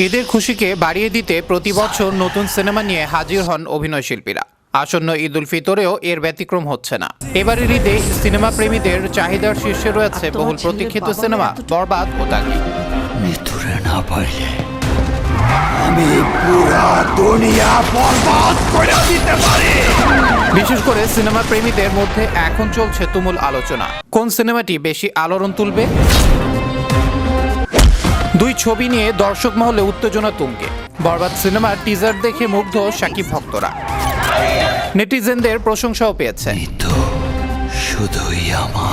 ঈদের খুশিকে বাড়িয়ে দিতে প্রতি বছর নতুন সিনেমা নিয়ে হাজির হন অভিনয় শিল্পীরা। আসন্ন ঈদ উল ফিতরেও এর ব্যতিক্রম হচ্ছে না। এবারের ঈদে সিনেমা প্রেমীদের চাহিদার শীর্ষে রয়েছে বহুল প্রতীক্ষিত সিনেমা বরবাদ ও দাগি। মৃত্যুরে না পাইলে আমি পুরা দুনিয়া বরবাদ করে দিতে পারি। বিশেষ করে সিনেমা প্রেমীদের মধ্যে এখন চলছে তুমুল আলোচনা, কোন সিনেমাটি বেশি আলোড়ন তুলবে। দুই ছবি নিয়ে দর্শক মহলে উত্তেজনা তুঙ্গে। বরবাদ সিনেমার টিজার দেখে মুগ্ধ শাকিব ভক্তরা, নেটিজেনদের প্রশংসাও পেয়েছে।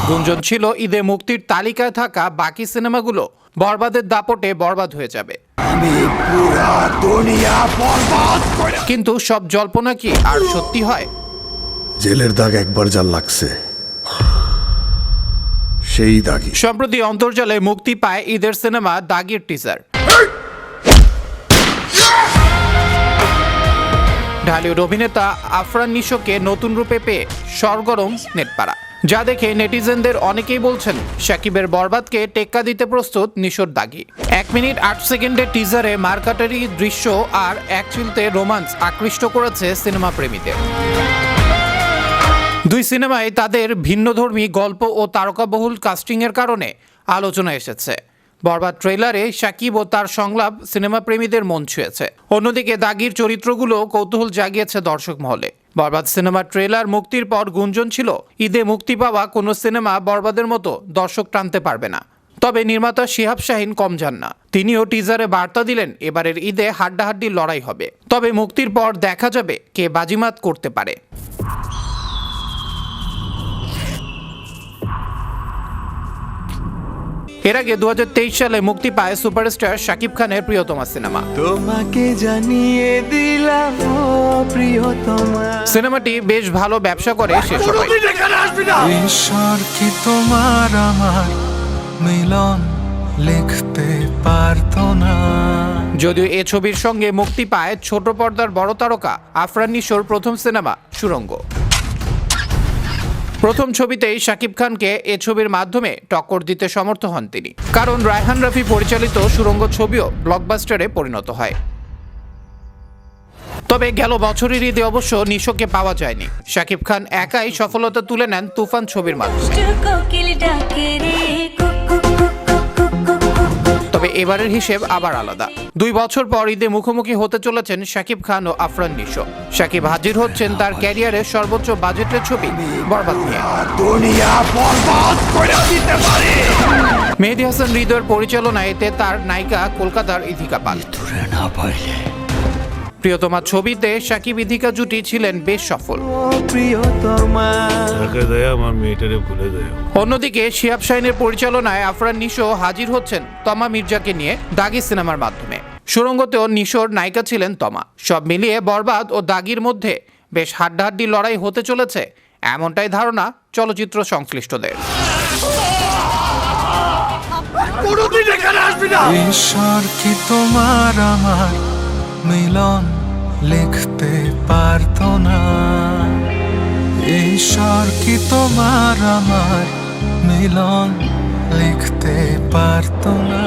গুঞ্জন ছিল ঈদে মুক্তির তালিকায় থাকা বাকি সিনেমাগুলো বরবাদের দাপটে বরবাদ হয়ে যাবে। কিন্তু সব জল্পনা কি আর সত্যি হয়? জেলের দাগ একবার যা লাগছে সেই দাগই। সম্প্রতি অন্তর্জালে মুক্তি পায় ঈদের সিনেমা দাগির টিজার। ঢালিউড অভিনেতা আফরান নিশোকে নতুন রূপে পেয়ে সরগরম নেটপাড়া, যা দেখে নেটিজেনদের অনেকেই বলছেন শাকিবের বরবাদকে টেক্কা দিতে প্রস্তুত নিশোর দাগি। 1 মিনিট 8 সেকেন্ডের টিজারে মারকাটারি দৃশ্য আর এক চিলতে রোমান্স আকৃষ্ট করেছে সিনেমা প্রেমীদের। দুই সিনেমায় তাদের ভিন্নধর্মী গল্প ও তারকাবহুল কাস্টিংয়ের কারণে আলোচনা এসেছে। বরবাদ ট্রেলারে শাকিব ও তার সংলাপ সিনেমা প্রেমীদের মন ছুঁয়েছে। অন্যদিকে দাগির চরিত্রগুলো কৌতূহল জাগিয়েছে দর্শক মহলে। বরবাদ সিনেমার ট্রেলার মুক্তির পর গুঞ্জন ছিল ঈদে মুক্তি পাওয়া কোনো সিনেমা বরবাদের মতো দর্শক টানতে পারবে না। তবে নির্মাতা শিহাব শাহীন কম যান না। তিনিও টিজারে বার্তা দিলেন এবারের ঈদে হাড্ডাহাড্ডি লড়াই হবে, তবে মুক্তির পর দেখা যাবে কে বাজিমাত করতে পারে। এর আগে 2023 সালে মুক্তি পায় সুপারস্টার শাকিব খানের প্রিয়তমা সিনেমা। তোমাকে জানিয়ে দিলাম প্রিয়তমা। সিনেমাটি বেশ ভালো ব্যবসা করে শেষ হয়। ঈশ্বর কি তোমার আমার মিলন লিখতে পারতো না। যদিও এ ছবির সঙ্গে মুক্তি পায় ছোট পর্দার বড় তারকা আফরান নিশোর প্রথম সিনেমা সুড়ঙ্গ। প্রথম ছবিতেই শাকিব খানকে এ ছবির মাধ্যমে টক্কর দিতে সমর্থ হন তিনি, কারণ রায়হান রাফি পরিচালিত সুড়ঙ্গ ছবিও ব্লকবাস্টারে পরিণত হয়। তবে গেল বছরের ঈদে অবশ্য নিশোকে পাওয়া যায়নি। শাকিব খান একাই সফলতা তুলে নেন তুফান ছবির মাধ্যমে। তবে এবারের হিসেব আবার আলাদা। 2 বছর পর ঈদে মুখোমুখি হতে চলেছেন শাকিব খান ও আফরান নিশো। শাকিব হাজির হচ্ছেন তার ক্যারিয়ারের সর্বোচ্চ বাজেটের ছবি বরবাদ নিয়ে। মেহেদী হাসান হৃদয়ের পরিচালনায় এতে তার নায়িকা কলকাতার ইথিকা পাল। প্রিয়তমা ছবিতে শাকিব ইথিকা জুটি ছিলেন বেশ সফল। অন্যদিকে শিহাব শাহীনের পরিচালনায় আফরান নিশো হাজির হচ্ছেন তমা মির্জাকে নিয়ে দাগি সিনেমার মাধ্যমে। সুড়ঙ্গতেও নিশোর নায়িকা ছিলেন তমা। সব মিলিয়ে বরবাদ ও দাগির মধ্যে বেশ হাড্ডাহাড্ডি লড়াই হতে চলেছে, এমনটাই ধারণা চলচ্চিত্র সংশ্লিষ্টদের। ঈশ্বর কি তোমার আমার মিলন লিখতে পারতো না। ঈশ্বর কি তোমার আমার মিলন লিখতে পারতো না।